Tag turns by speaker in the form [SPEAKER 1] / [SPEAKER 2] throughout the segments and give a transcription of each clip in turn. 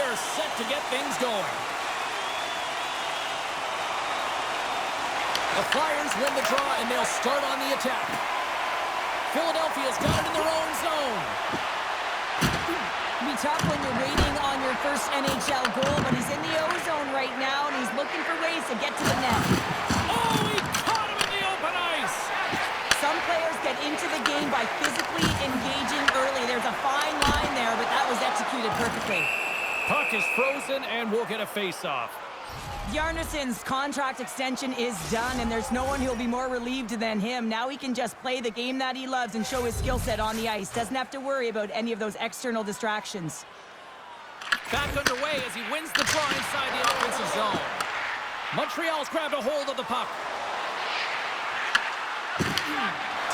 [SPEAKER 1] are set to get things going. The Flyers win the draw, and they'll start on the attack. Philadelphia's got it in their own zone.
[SPEAKER 2] It'll be tough when you're waiting on your first NHL goal, but he's in the O-zone right now, and he's looking for ways to get to the net.
[SPEAKER 1] Oh, he caught him in the open ice!
[SPEAKER 2] Some players get into the game by physically engaging early. There's a fine line there, but that was executed perfectly.
[SPEAKER 1] Puck is frozen, and we'll get a face-off.
[SPEAKER 2] Bjarnason's contract extension is done, and there's no one who'll be more relieved than him. Now he can just play the game that he loves and show his skill set on the ice. Doesn't have to worry about any of those external distractions.
[SPEAKER 1] Back underway as he wins the draw inside the offensive zone. Montreal's grabbed a hold of the puck.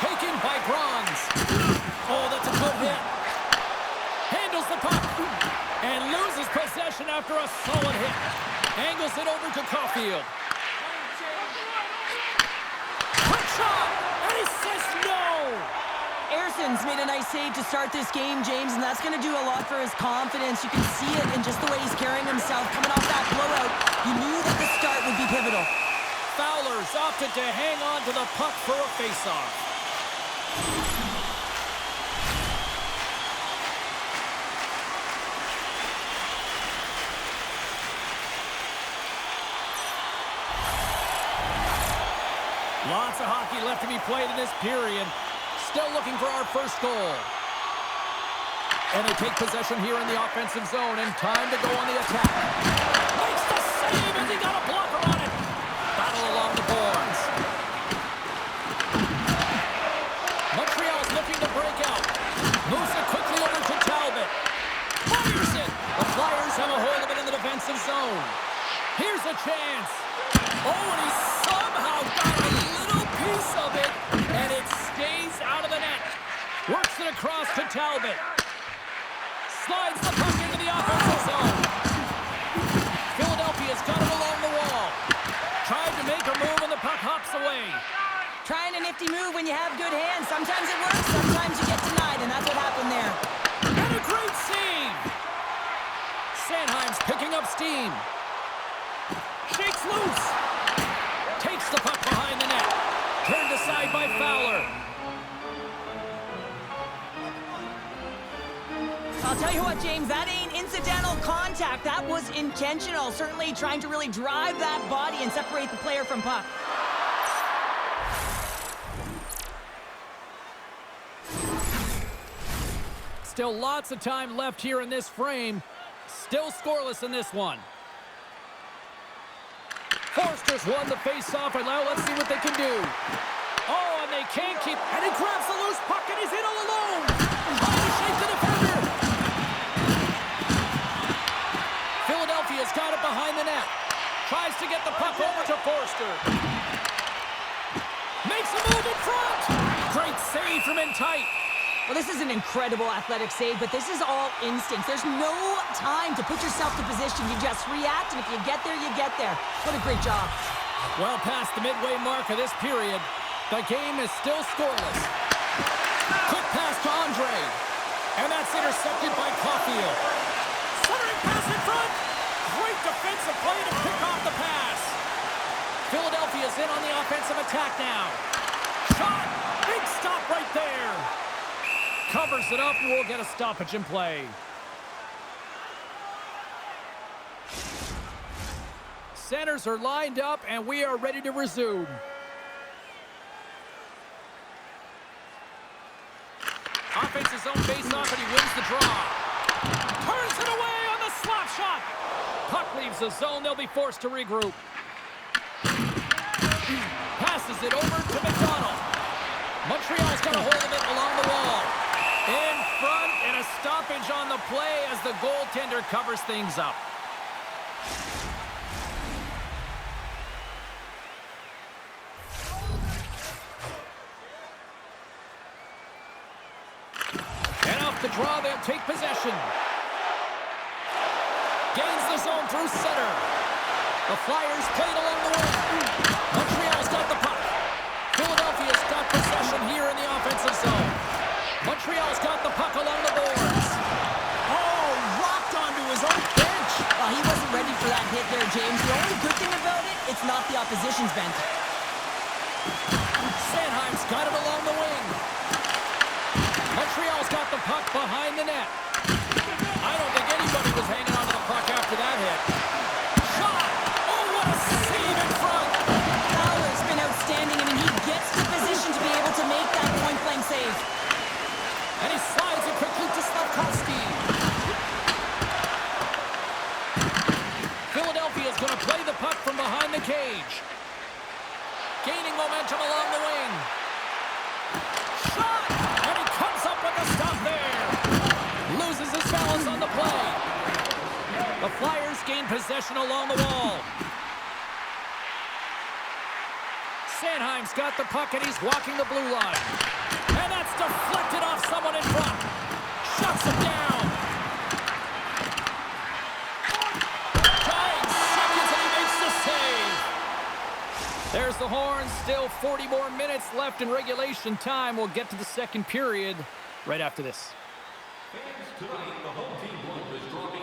[SPEAKER 1] Taken by Bronze. Oh, that's a good hit. Handles the puck and loses possession after a solid hit. Angles it over to Caulfield. Quick shot! And he says no!
[SPEAKER 2] Erson's made a nice save to start this game, James, and that's going to do a lot for his confidence. You can see it in just the way he's carrying himself. Coming off that blowout, you knew that the start would be pivotal.
[SPEAKER 1] Fowler's opted to hang on to the puck for a faceoff. Lots of hockey left to be played in this period. Still looking for our first goal. And they take possession here in the offensive zone, and time to go on the attack. Makes the save, and he got a blocker on it. Battle along the boards. Montreal's looking to break out. Moves it quickly over to Talbot. Fires it. The Flyers have a hold of it in the defensive zone. Here's a chance. Oh, and he somehow got a little piece of it, and it stays out of the net. Works it across to Talbot. Slides the puck into the offensive zone. Philadelphia's got it along the wall. Tried to make a move, and the puck hops away.
[SPEAKER 2] Trying a nifty move when you have good hands. Sometimes it works, sometimes you get denied, and that's what happened there.
[SPEAKER 1] And a great save. Sanheim's picking up steam. Shakes loose. Takes the puck behind the net. Turned aside by Fowler.
[SPEAKER 2] I'll tell you what, James, that ain't incidental contact. That was intentional. Certainly trying to really drive that body and separate the player from puck.
[SPEAKER 1] Still lots of time left here in this frame. Still scoreless in this one. Forster's won the face-off, and now let's see what they can do. Oh, and they can't keep... And he grabs the loose puck, and he's in all alone. Trying to shake the defender. Philadelphia's got it behind the net. Tries to get the puck over to Forster. Makes a move in front. Great save from in tight.
[SPEAKER 2] Well, this is an incredible athletic save, but this is all instinct. There's no time to put yourself to position. You just react, and if you get there, you get there. What a great job.
[SPEAKER 1] Well past the midway mark of this period, the game is still scoreless. Quick pass to Andre, and that's intercepted by Caulfield. Centering pass in front. Great defensive play to pick off the pass. Philadelphia's in on the offensive attack now. Shot! Big stop right there. Covers it up, and we'll get a stoppage in play. Centers are lined up, and we are ready to resume. Offensive zone face-off, and he wins the draw. Turns it away on the slap shot. Puck leaves the zone. They'll be forced to regroup. Passes it over to McDonald. Montreal's got a hold of it along the wall. In front, and a stoppage on the play as the goaltender covers things up. And off the draw, they'll take possession. Gains the zone through center. The Flyers played along the wing. Montreal's got the puck. Philadelphia's got possession here in the offensive zone. Montreal's got the puck along the boards. Oh, rocked onto his own bench.
[SPEAKER 2] there, James. The only good thing about it, it's not the opposition's bench.
[SPEAKER 1] Sanheim's got it along the wing. Montreal's got the puck behind the net. I don't think anybody was hanging on to the puck after that hit. Shot! Oh, what a save in front!
[SPEAKER 2] Fowler's been outstanding. I mean, he gets the position to be able to make that point-blank save.
[SPEAKER 1] And he slides it quickly to Slavkovsky. Philadelphia's going to play the puck from behind the cage. Gaining momentum along the wing. Shot! And he comes up with a stop there. Loses his balance on the play. The Flyers gain possession along the wall. Sanheim's got the puck and he's walking the blue line. And that's deflected off someone in front. Shuts him down. Dying seconds and he makes the save. There's the horn. Still 40 more minutes left in regulation time. We'll get to the second period right after this.
[SPEAKER 3] Fans, tonight the home team blunt is dropping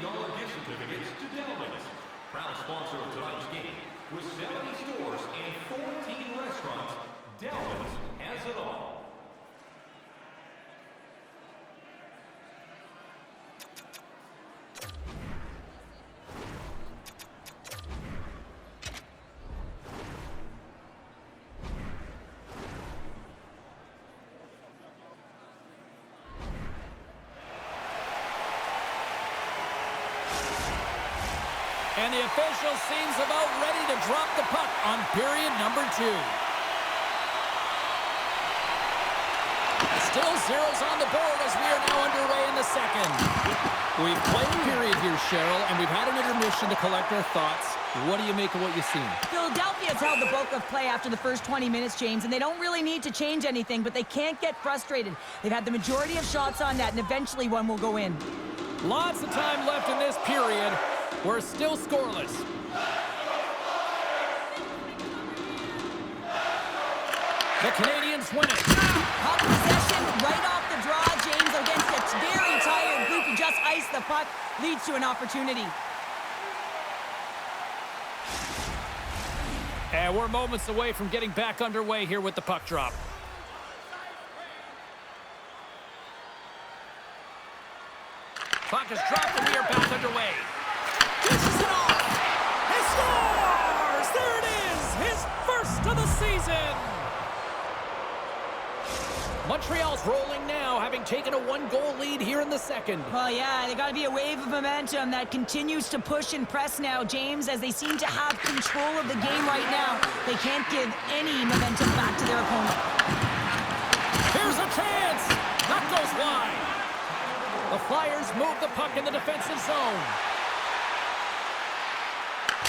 [SPEAKER 3] $50 gift certificates to Delvin's. Proud sponsor of tonight's game. With 70 stores and 14 restaurants, Delvin's has it all.
[SPEAKER 1] And the official seems about ready to drop the puck on period number 2. Still zeros on the board as we are now underway in the second. We've played a period here, Cheryl, and we've had an intermission to collect our thoughts. What do you make of what you've seen?
[SPEAKER 2] Philadelphia's held the bulk of play after the first 20 minutes, James, and they don't really need to change anything, but they can't get frustrated. They've had the majority of shots on net, and eventually one will go in.
[SPEAKER 1] Lots of time left in this period. We're still scoreless. The Canadians win it.
[SPEAKER 2] Puck possession right off the draw, James, against a very tired group who just iced the puck, leads to an opportunity.
[SPEAKER 1] And we're moments away from getting back underway here with the puck drop. Puck is dropped and we are back underway. Dishes it off. He scores! There it is! His first of the season! Montreal's rolling now, having taken a 1-goal lead here in the second.
[SPEAKER 2] Well, yeah, they got to be a wave of momentum that continues to push and press now, James, as they seem to have control of the game right now. They can't give any momentum back to their opponent.
[SPEAKER 1] Here's a chance! That goes wide. The Flyers move the puck in the defensive zone.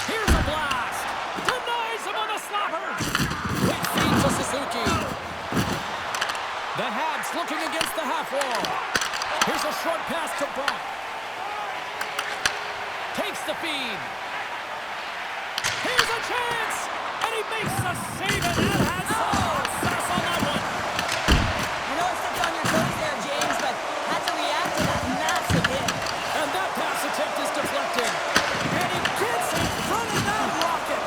[SPEAKER 1] Here's a blast! Denies him on a slapper! Quick feed to Suzuki. The Habs looking against the half wall. Here's a short pass to Brock. Takes the feed. Here's a chance! And he makes a save and that has success on that one.
[SPEAKER 2] I know I stepped on your toes there, James, but had to react to that massive hit.
[SPEAKER 1] And that pass attempt is deflected. And he gets in front of that rocket.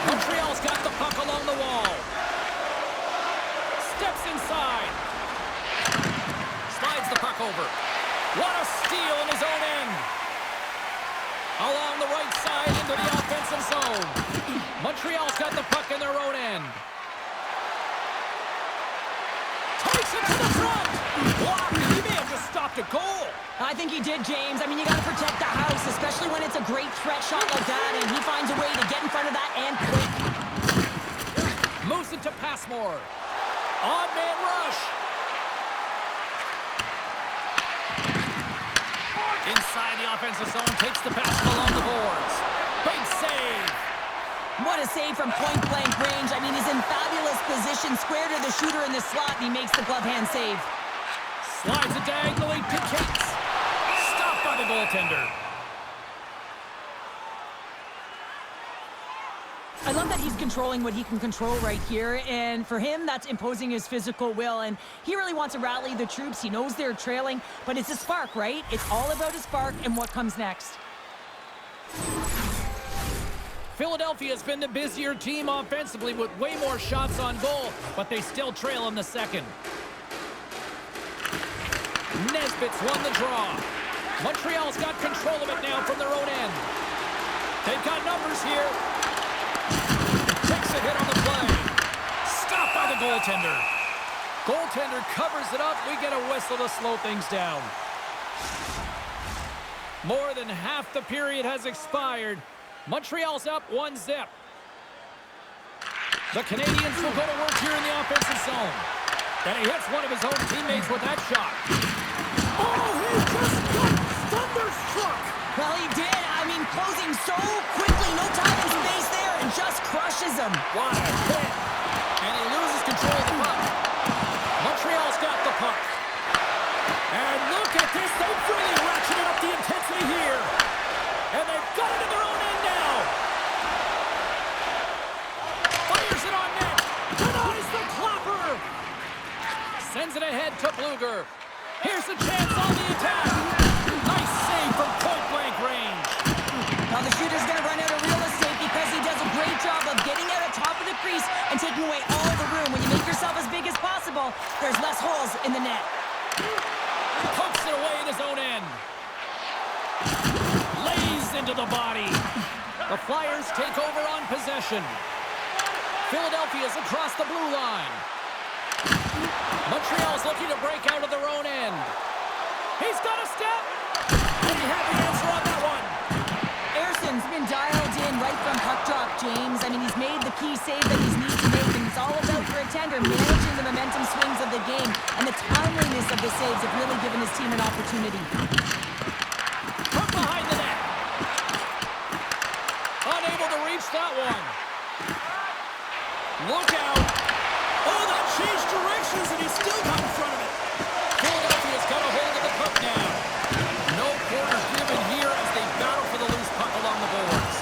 [SPEAKER 1] Montreal's got the puck along the wall. Steps inside. Slides the puck over. What a steal in his own end. Along the right side into the offensive zone. Montreal's got the puck in their own end. Takes it to the front. Blocked. He may have just stopped a goal.
[SPEAKER 2] I think he did, James. I mean, you got to protect the house, especially when it's a great threat shot like that, and he finds a way to get in front of that and quick.
[SPEAKER 1] Moves it to Passmore. Odd man rush. Inside the offensive zone, takes the pass along the boards. Big save.
[SPEAKER 2] What a save from point-blank range. I mean, he's in fabulous position, square to the shooter in the slot, and he makes the glove hand save.
[SPEAKER 1] Slides it diagonally to Cates. Stopped by the goaltender.
[SPEAKER 2] I love that he's controlling what he can control right here, and for him, that's imposing his physical will, and he really wants to rally the troops. He knows they're trailing, but it's a spark, right? It's all about a spark and what comes next.
[SPEAKER 1] Philadelphia's been the busier team offensively with way more shots on goal, but they still trail in the second. Nesbitt's won the draw. Montreal's got control of it now from their own end. They've got numbers here. Takes a hit on the play. Stopped by the goaltender. Goaltender covers it up. We get a whistle to slow things down. More than half the period has expired. Montreal's up 1-0. The Canadians will go to work here in the offensive zone. And he hits one of his own teammates with that shot. Oh, he just got thunderstruck!
[SPEAKER 2] Well, he did. I mean, closing so quickly. No time and space there, and just crushes him.
[SPEAKER 1] What a hit! And he loses control of the puck. Montreal's got the puck. And look at this. They've really ratcheted up the intensity here. And they've got it in their own end now. Fires it on net. Denies the clapper. Sends it ahead to Bluger. Here's a chance on the attack. Nice save from point-blank range.
[SPEAKER 2] Now the shooter's going to run out of real estate because he does a great job of getting out of top of the crease and taking away all the room. When you make yourself as big as possible, there's less holes in the net.
[SPEAKER 1] Pokes it away in his own end. Lays into the body. The Flyers take over on possession. Philadelphia's across the blue line. Montreal's looking to break out of their own end. He's got a step. And he had the answer on that one.
[SPEAKER 2] Erson's been dialed in right from puck drop, James. I mean, he's made the key save that he's needed to make, and it's all about for a tender managing the momentum swings of the game, and the timeliness of the saves have really given his team an opportunity.
[SPEAKER 1] From behind the net. Unable to reach that one. Look out. Oh, that changed directions, and he still got in front of it. Philadelphia's got a hold of the puck now. No corner given here as they battle for the loose puck along the boards.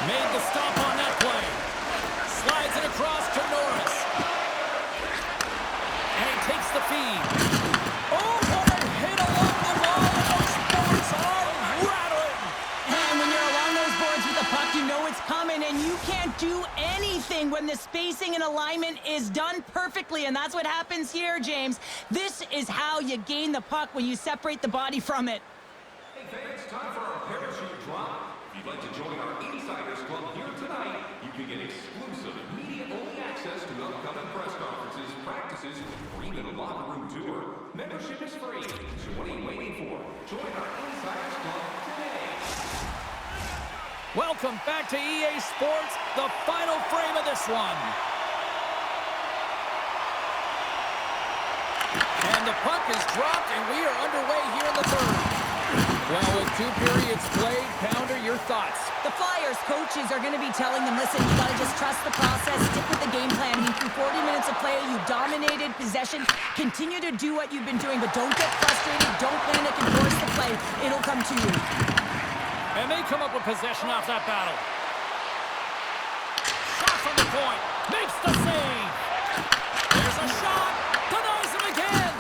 [SPEAKER 1] Made the stop on that play. Slides it across to Norris. And he takes the feed. Oh, what a hit along the wall. Those boards are rattling.
[SPEAKER 2] And when you're along those boards with the puck, you know it's coming, and you can't do anything when the spacing and alignment is done perfectly, and that's what happens here, James. This is how you gain the puck, when you separate the body from it.
[SPEAKER 3] Hey fans, time for our parachute drop. If you'd like to join our Insiders Club here tonight, you can get exclusive media-only access to upcoming press conferences, practices, or even a locker room tour. Membership is free, so what are you waiting for? Join our Insiders Club today.
[SPEAKER 1] Welcome back to EA Sports, the final frame of this one. And the puck is dropped, and we are underway here in the third. Well, with 2 periods played, Pounder, your thoughts?
[SPEAKER 2] The Flyers coaches are going to be telling them, listen, you got to just trust the process, stick with the game plan. I mean, through 40 minutes of play, you dominated possession. Continue to do what you've been doing, but don't get frustrated. Don't panic and force the play. It'll come to you.
[SPEAKER 1] And they come up with possession off that battle. Shot from the point. Makes the save. There's a shot. Denies him again.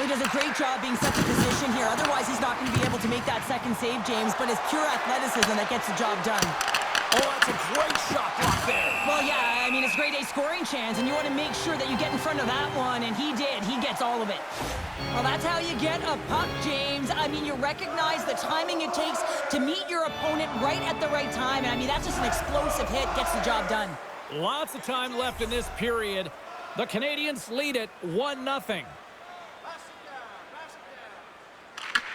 [SPEAKER 2] He does a great job being such a position here. Otherwise, he's not going to be able to make that second save, James. But it's pure athleticism that gets the job done.
[SPEAKER 1] Oh, that's a great shot block there.
[SPEAKER 2] Well, yeah, I mean, it's grade A scoring chance, and you want to make sure that you get in front of that one, and he did. He gets all of it. Well, that's how you get a puck, James. I mean, you recognize the timing it takes to meet your opponent right at the right time. And I mean, that's just an explosive hit, gets the job done.
[SPEAKER 1] Lots of time left in this period. The Canadians lead it 1-0.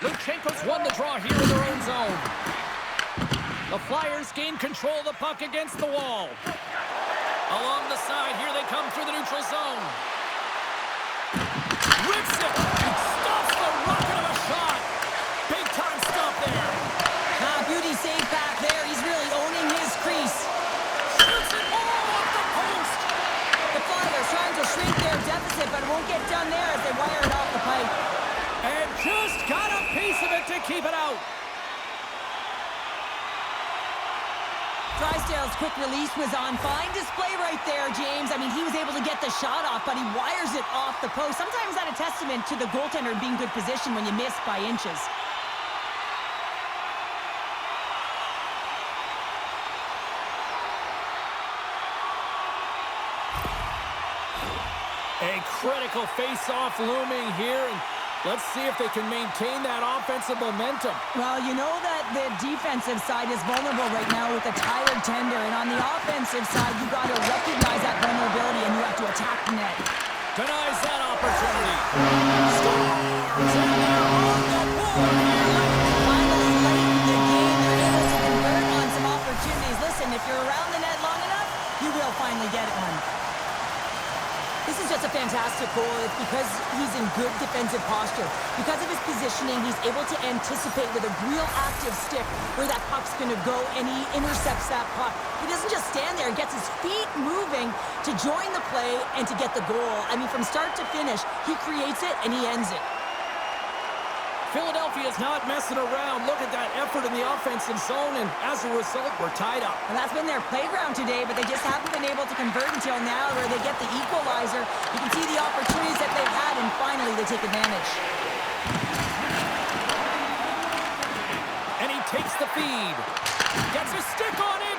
[SPEAKER 1] Luchenko's won the draw here in their own zone. The Flyers gain control of the puck against the wall. Along the side, here they come through the neutral zone. Rips it! Stops the rocket of a shot! Big time stop there!
[SPEAKER 2] Beauty save back there. He's really owning his crease.
[SPEAKER 1] Shoots it all off the post!
[SPEAKER 2] The Flyers trying to shrink their deficit, but it won't get done there as they wire it off the pipe.
[SPEAKER 1] And just got a piece of it to keep it out.
[SPEAKER 2] Drysdale's quick release was on. Fine display right there, James. I mean, he was able to get the shot off, but he wires it off the post. Sometimes that's a testament to the goaltender being good position when you miss by inches.
[SPEAKER 1] critical face-off looming here, and let's see if they can maintain that offensive momentum.
[SPEAKER 2] Well, you know that the defensive side is vulnerable right now with a tired tender, and on the offensive side, you got to recognize that vulnerability and you have to attack the net.
[SPEAKER 1] Denies that opportunity. Scores! And they're on the board here.
[SPEAKER 2] Finally, late in the game, they're able to convert on some opportunities. Listen, if you're around the net long enough, you will finally get one. This is just a fantastic goal. It's because he's in good defensive posture. Because of his positioning, he's able to anticipate with a real active stick where that puck's going to go, and he intercepts that puck. He doesn't just stand there and gets his feet moving to join the play and to get the goal. I mean, from start to finish, he creates it and he ends it.
[SPEAKER 1] Philadelphia's not messing around. Look at that effort in the offensive zone, and as a result, we're tied up.
[SPEAKER 2] And that's been their playground today, but they just haven't been able to convert until now where they get the equalizer. You can see the opportunities that they've had, and finally they take advantage.
[SPEAKER 1] And he takes the feed. Gets a stick on it.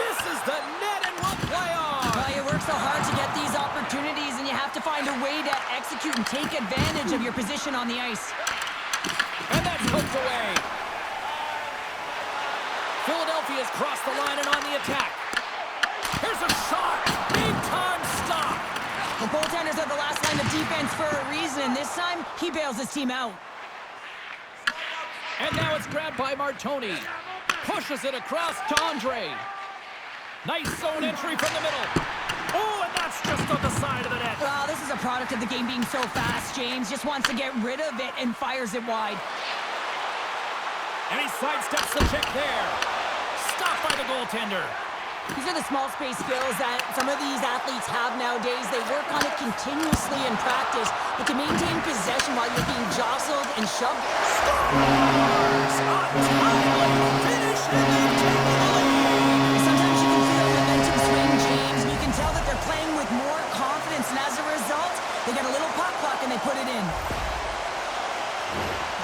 [SPEAKER 1] Misses the net and will play on.
[SPEAKER 2] Well, you work so hard to get these opportunities, and you have to find a way to execute and take advantage of your position on the ice.
[SPEAKER 1] And that's hooked away. Philadelphia's crossed the line and on the attack. Here's a shot. Big time stop.
[SPEAKER 2] The goaltenders are the last line of defense for a reason, and this time he bails his team out.
[SPEAKER 1] And now it's grabbed by Martoni. Pushes it across to Andre. Nice zone entry from the middle. Oh, and that's just on the side of the net.
[SPEAKER 2] Well, this is a product of the game being so fast. James just wants to get rid of it and fires it wide.
[SPEAKER 1] And he sidesteps the check there. Stopped by the goaltender.
[SPEAKER 2] These are the small space skills that some of these athletes have nowadays. They work on it continuously in practice, but to maintain possession while you're being jostled and shoved.
[SPEAKER 1] Scores! A timely finish, and they've taken the lead.
[SPEAKER 2] Sometimes you can feel the momentum swing, James, and you can tell that they're playing with more confidence, and as a result, they get a little puck luck and they put it in.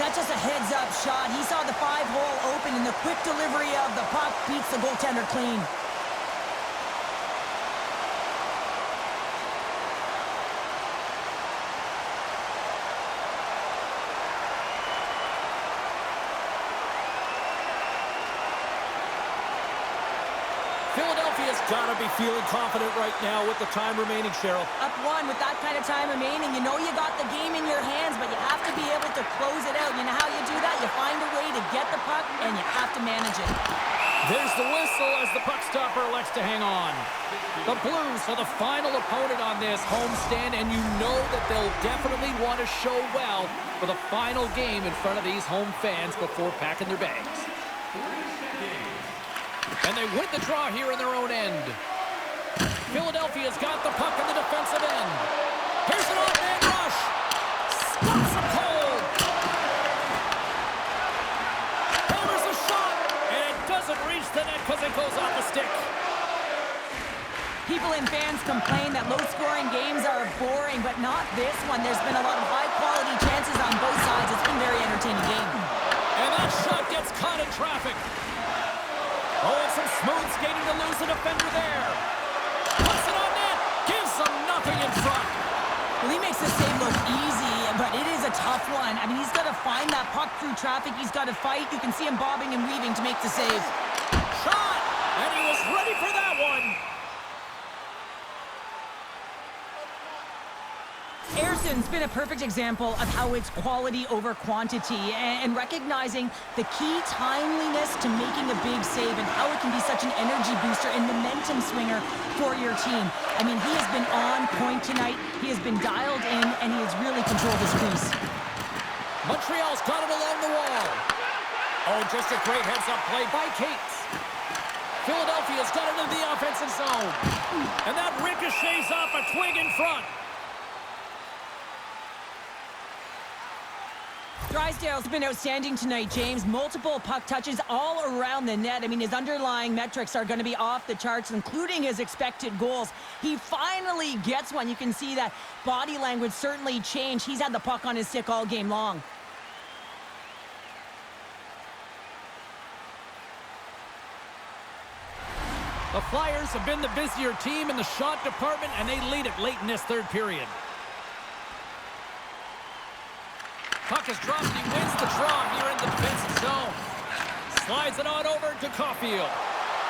[SPEAKER 2] That's just a heads-up shot. He saw the 5-hole open, and the quick delivery of the puck beats the goaltender clean.
[SPEAKER 1] Philadelphia's got to be feeling confident right now with the time remaining, Cheryl.
[SPEAKER 2] Up one with that kind of time remaining. You know you got the game in your hands, but you have to be able to close it out. You know how you do that? You find a way to get the puck, and you have to manage it.
[SPEAKER 1] There's the whistle as the puck stopper elects to hang on. The Blues are the final opponent on this homestand, and you know that they'll definitely want to show well for the final game in front of these home fans before packing their bags. And they win the draw here in their own end. Philadelphia's got the puck in the defensive end. Here's an off-man rush. Stops him cold. Hammers a shot, and it doesn't reach the net because it goes off the stick.
[SPEAKER 2] People and fans complain that low-scoring games are boring, but not this one. There's been a lot of high-quality chances on both sides. It's been a very entertaining game.
[SPEAKER 1] And that shot gets caught in traffic. Oh, and some smooth skating to lose a defender there. Puts it on net. Gives them nothing in front.
[SPEAKER 2] Well, he makes the save look easy, but it is a tough one. I mean, he's got to find that puck through traffic. He's got to fight. You can see him bobbing and weaving to make the save.
[SPEAKER 1] Shot! And he was ready for that one.
[SPEAKER 2] Ayrton's been a perfect example of how it's quality over quantity and recognizing the key timeliness to making a big save and how it can be such an energy booster and momentum swinger for your team. I mean, he has been on point tonight. He has been dialed in, and he has really controlled his crease.
[SPEAKER 1] Montreal's got it along the wall. Oh, just a great heads-up play by Cates. Philadelphia's got it into the offensive zone. And that ricochets off a twig in front.
[SPEAKER 2] Drysdale's been outstanding tonight, James. Multiple puck touches all around the net. I mean, his underlying metrics are going to be off the charts, including his expected goals. He finally gets one. You can see that body language certainly changed. He's had the puck on his stick all game long.
[SPEAKER 1] The Flyers have been the busier team in the shot department, and they lead it late in this third period. Puck is dropped, and he wins the draw here in the defensive zone. Slides it on over to Caulfield.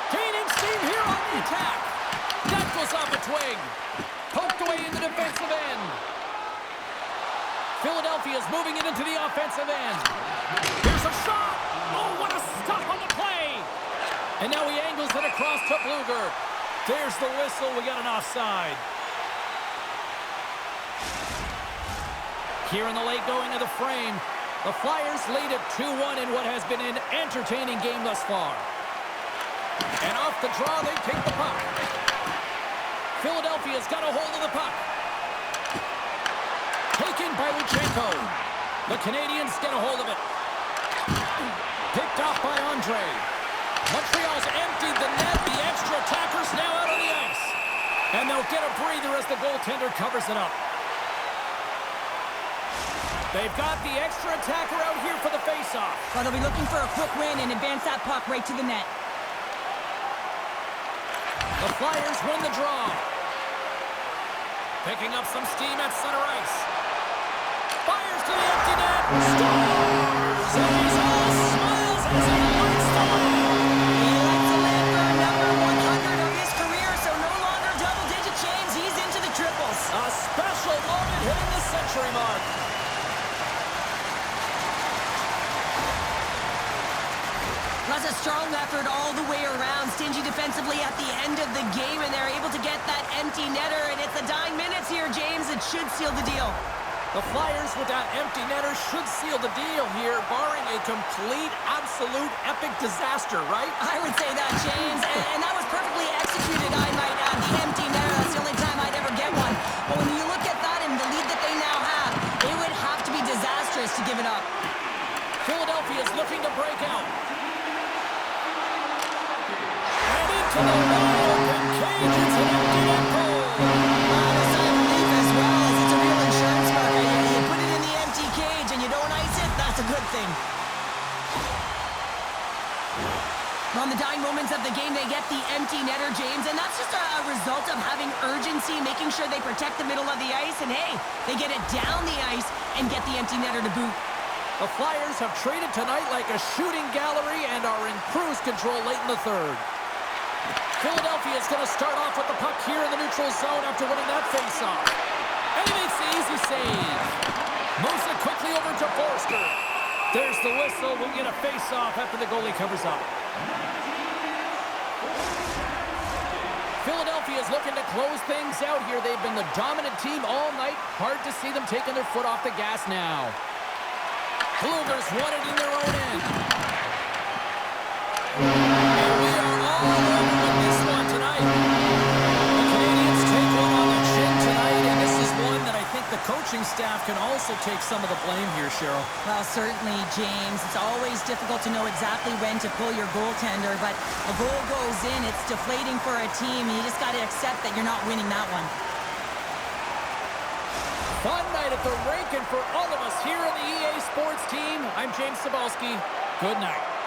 [SPEAKER 1] Gaining steam here on the attack. That goes off a twig. Poked away in the defensive end. Philadelphia is moving it into the offensive end. Here's a shot. Oh, what a stop on the play. And now he angles it across to Bluger. There's the whistle. We got an offside. Here in the late going of the frame, the Flyers lead at 2-1 in what has been an entertaining game thus far. And off the draw, they take the puck. Philadelphia's got a hold of the puck. Taken by Luchenko. The Canadians get a hold of it. Picked off by Andre. Montreal's emptied the net. The extra attackers now out on the ice. And they'll get a breather as the goaltender covers it up. They've got the extra attacker out here for the faceoff.
[SPEAKER 2] Well, they'll be looking for a quick win and advance that puck right to the net.
[SPEAKER 1] The Flyers win the draw. Picking up some steam at center ice. Fires to the empty net. Scores! And he's all smiles as he wins the win.
[SPEAKER 2] He lets it in for number 100 of his career, so no longer double-digit chains. He's into the triples.
[SPEAKER 1] A special moment hitting the century mark.
[SPEAKER 2] That's a strong effort all the way around. Stingy defensively at the end of the game, and they're able to get that empty netter, and it's the dying minutes here, James. It should seal the deal.
[SPEAKER 1] The Flyers with that empty netter should seal the deal here, barring a complete, absolute, epic disaster, right?
[SPEAKER 2] I would say that, James, and that was perfectly executed, I might add. The empty netter, that's the only time I'd ever get one. But when you look at that and the lead that they now have, it would have to be disastrous to give it up.
[SPEAKER 1] Philadelphia is looking to break out. To the wide-open cage, it's an empty net goal.
[SPEAKER 2] A sign of relief as well, as it's a real insurance marker. You put it in the empty cage and you don't ice it, that's a good thing. On the dying moments of the game, they get the empty netter, James, and that's just a result of having urgency, making sure they protect the middle of the ice, and hey, they get it down the ice and get the empty netter to boot.
[SPEAKER 1] The Flyers have treated tonight like a shooting gallery and are in cruise control late in the third. Philadelphia is going to start off with the puck here in the neutral zone after winning that faceoff. And he makes the easy save. Moves it quickly over to Forster. There's the whistle. We'll get a faceoff after the goalie covers up. Philadelphia is looking to close things out here. They've been the dominant team all night. Hard to see them taking their foot off the gas now. Bluger's won it in their own end. And we are all over with this one tonight. The Canadians take one on the chin tonight, and this is one that I think the coaching staff can also take some of the blame here, Cheryl.
[SPEAKER 2] Well, certainly, James. It's always difficult to know exactly when to pull your goaltender, but a goal goes in, it's deflating for a team, and you just got to accept that you're not winning that one.
[SPEAKER 1] Fun night at the rink, and for all of us here on the EA Sports team, I'm James Cybulski. Good night.